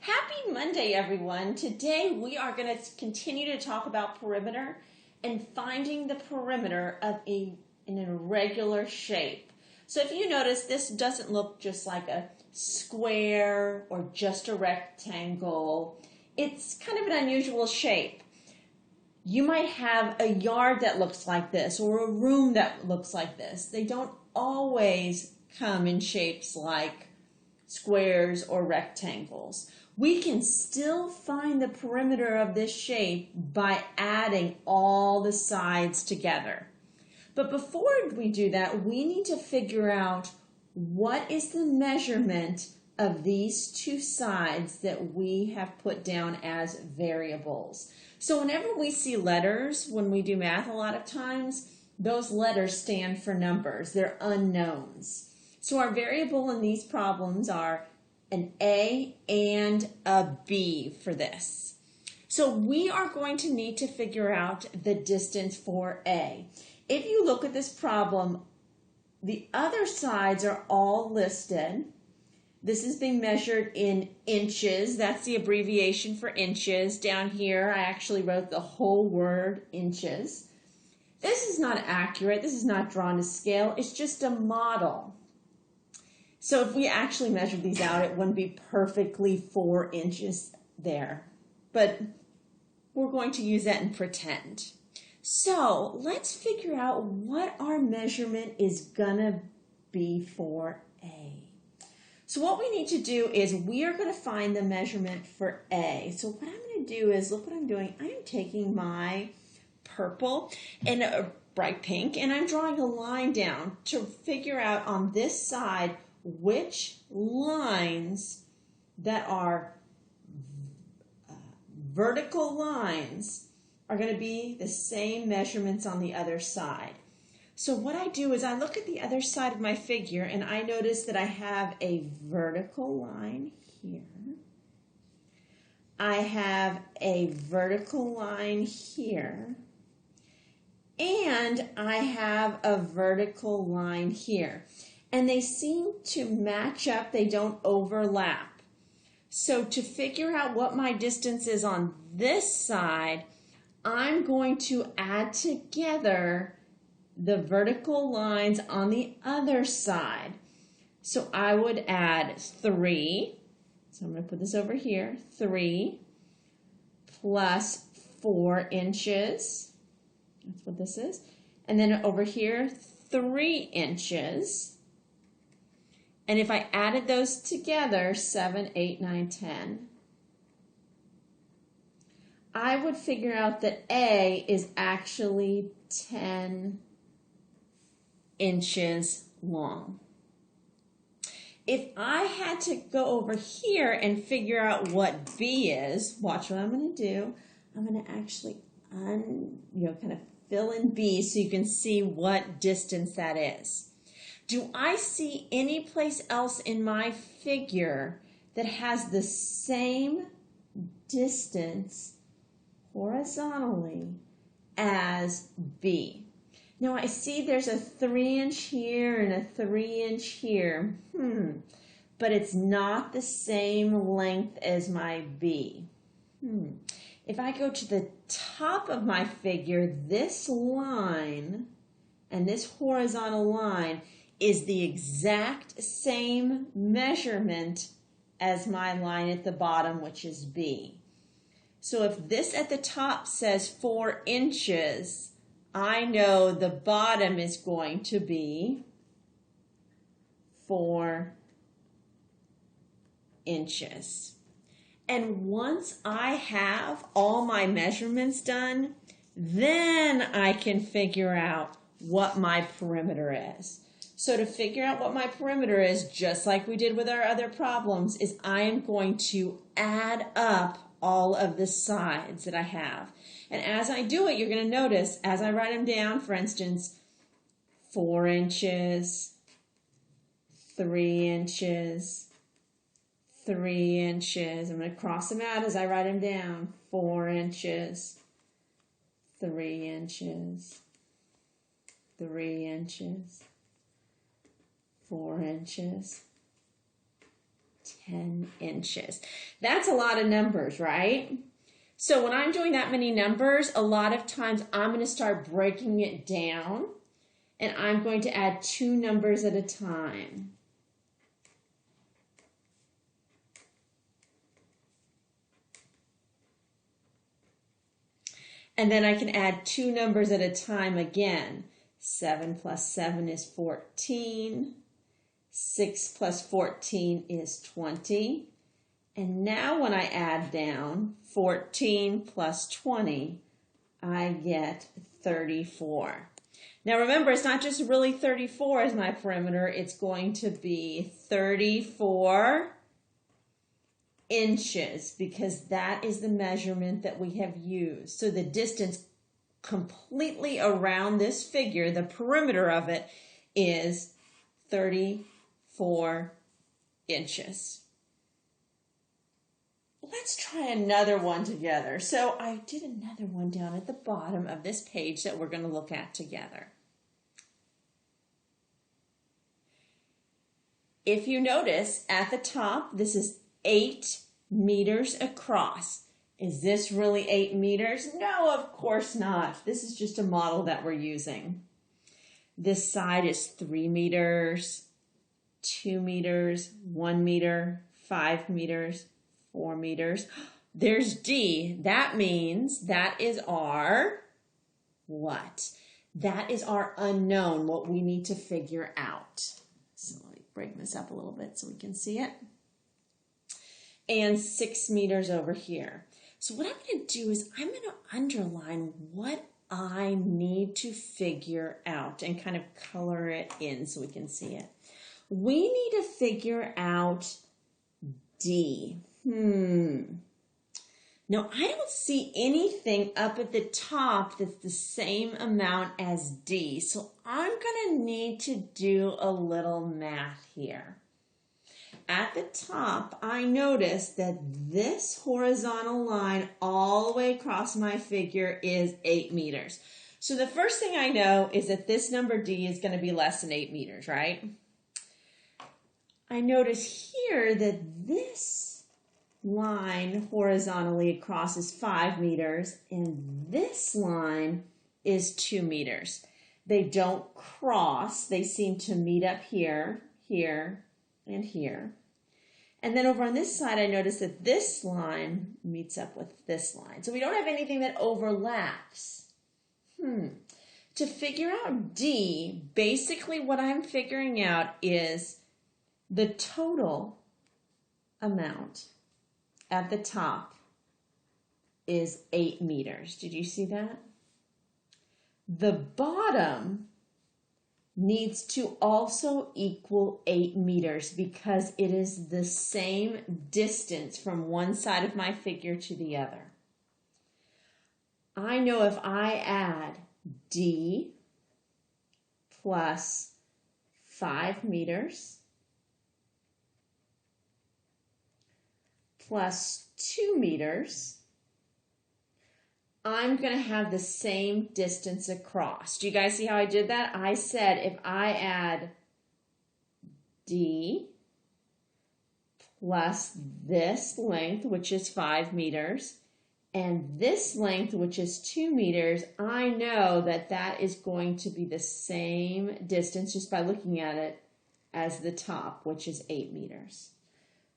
Happy Monday, everyone. Today we are going to continue to talk about perimeter and finding the perimeter of an irregular shape. So if you notice, this doesn't look just like a square or just a rectangle. It's kind of an unusual shape. You might have a yard that looks like this or a room that looks like this. They don't always come in shapes like squares or rectangles. We can still find the perimeter of this shape by adding all the sides together. But before we do that, we need to figure out what is the measurement of these two sides that we have put down as variables. So whenever we see letters, when we do math a lot of times, those letters stand for numbers. They're unknowns. So our variable in these problems are an A and a B for this. So we are going to need to figure out the distance for A. If you look at this problem, the other sides are all listed. This is being measured in inches. That's the abbreviation for inches. Down here, I actually wrote the whole word inches. This is not accurate. This is not drawn to scale. It's just a model. So if we actually measured these out, it wouldn't be perfectly 4 inches there. But we're going to use that and pretend. So let's figure out what our measurement is going to be for A. So what we need to do is we are going to find the measurement for A. So what I'm going to do is, look what I'm doing. I'm taking my purple and a bright pink, and I'm drawing a line down to figure out on this side which lines that are vertical lines are going to be the same measurements on the other side. So what I do is I look at the other side of my figure and I notice that I have a vertical line here. I have a vertical line here. And I have a vertical line here. And they seem to match up. They don't overlap. So to figure out what my distance is on this side, I'm going to add together the vertical lines on the other side. So I would add 3. So I'm going to put this over here. 3 plus 4 inches. That's what this is. And then over here, 3 inches. And if I added those together, 7, 8, 9, 10, I would figure out that A is actually 10 inches long. If I had to go over here and figure out what B is, watch what I'm going to do. I'm going to actually kind of fill in B so you can see what distance that is. Do I see any place else in my figure that has the same distance horizontally as B? Now I see there's a 3-inch here and a 3-inch here, but it's not the same length as my B. If I go to the top of my figure, this line and this horizontal line is the exact same measurement as my line at the bottom, which is B. So if this at the top says 4 inches, I know the bottom is going to be 4 inches. And once I have all my measurements done, then I can figure out what my perimeter is. So to figure out what my perimeter is, just like we did with our other problems, is I am going to add up all of the sides that I have. And as I do it, you're going to notice, as I write them down, for instance, 4 inches, 3 inches, 3 inches. I'm going to cross them out as I write them down. 4 inches, 3 inches, 3 inches, 4 inches, 10 inches. That's a lot of numbers, right? So when I'm doing that many numbers, a lot of times I'm going to start breaking it down, and I'm going to add 2 numbers at a time. And then I can add 2 numbers at a time again. 7 plus 7 is 14. 6 plus 14 is 20. And now when I add down 14 plus 20, I get 34. Now remember, it's not just really 34 as my perimeter. It's going to be 34 inches because that is the measurement that we have used. So the distance completely around this figure, the perimeter of it, is 34 inches. Let's try another one together. So I did another one down at the bottom of this page that we're going to look at together. If you notice at the top, this is 8 meters across. Is this really 8 meters? No, of course not. This is just a model that we're using. This side is 3 meters, 2 meters, 1 meter, 5 meters, 4 meters. There's D. That means that is our what? That is our unknown, what we need to figure out. So let me break this up a little bit so we can see it. And 6 meters over here. So what I'm going to do is I'm going to underline what I need to figure out and kind of color it in so we can see it. We need to figure out D. Now, I don't see anything up at the top that's the same amount as D, so I'm going to need to do a little math here. At the top, I notice that this horizontal line all the way across my figure is 8 meters. So the first thing I know is that this number D is going to be less than 8 meters, right? I notice here that this line horizontally across is 5 meters, and this line is 2 meters. They don't cross. They seem to meet up here, here, and here. And then over on this side, I notice that this line meets up with this line. So we don't have anything that overlaps. To figure out D, basically what I'm figuring out is the total amount at the top is 8 meters. Did you see that? The bottom needs to also equal 8 meters because it is the same distance from one side of my figure to the other. I know if I add D plus 5 meters plus 2 meters, I'm going to have the same distance across. Do you guys see how I did that? I said if I add D plus this length, which is 5 meters, and this length, which is 2 meters, I know that that is going to be the same distance just by looking at it as the top, which is 8 meters.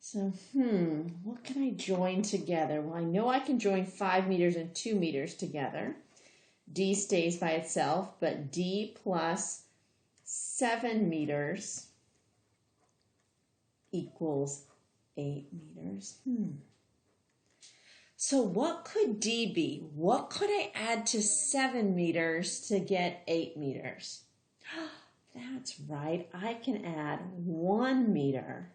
So, what can I join together? Well, I know I can join 5 meters and 2 meters together. D stays by itself, but D plus 7 meters equals 8 meters. So what could D be? What could I add to 7 meters to get 8 meters? That's right. I can add 1 meter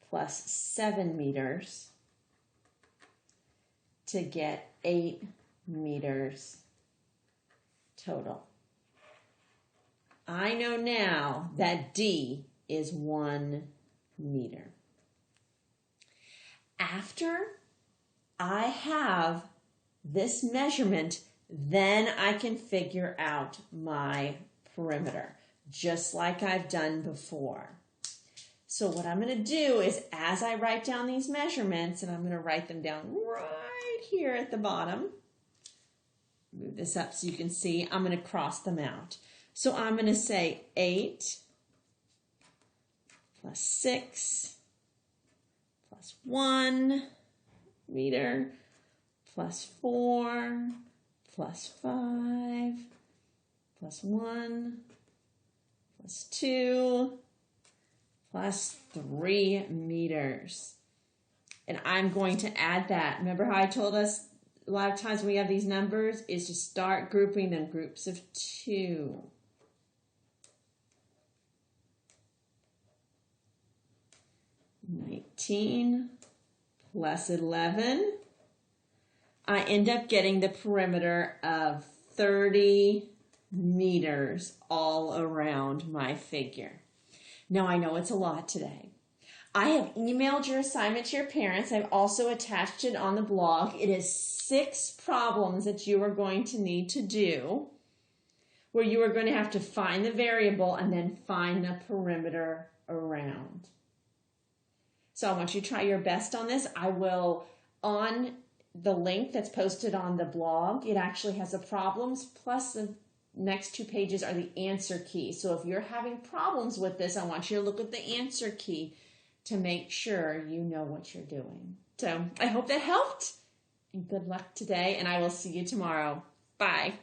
plus 7 meters to get 8 meters total. I know now that D is 1 meter. After I have this measurement, then I can figure out my perimeter, just like I've done before. So what I'm going to do is as I write down these measurements, and I'm going to write them down right here at the bottom. Move this up so you can see. I'm going to cross them out. So I'm going to say 8 plus 6 plus 1 meter plus 4 plus 5 plus 1 plus 2 plus 3 meters. And I'm going to add that. Remember how I told us a lot of times when we have these numbers is to start grouping them groups of 2. (19) plus 11. I end up getting the perimeter of 30 meters all around my figure. Now I know it's a lot today. I have emailed your assignment to your parents. I've also attached it on the blog. It is 6 problems that you are going to need to do where you are going to have to find the variable and then find the perimeter around. So I want you to try your best on this. I will, on the link that's posted on the blog, it actually has the problems plus the next 2 pages are the answer key. So if you're having problems with this, I want you to look at the answer key to make sure you know what you're doing. So I hope that helped, and good luck today, and I will see you tomorrow. Bye.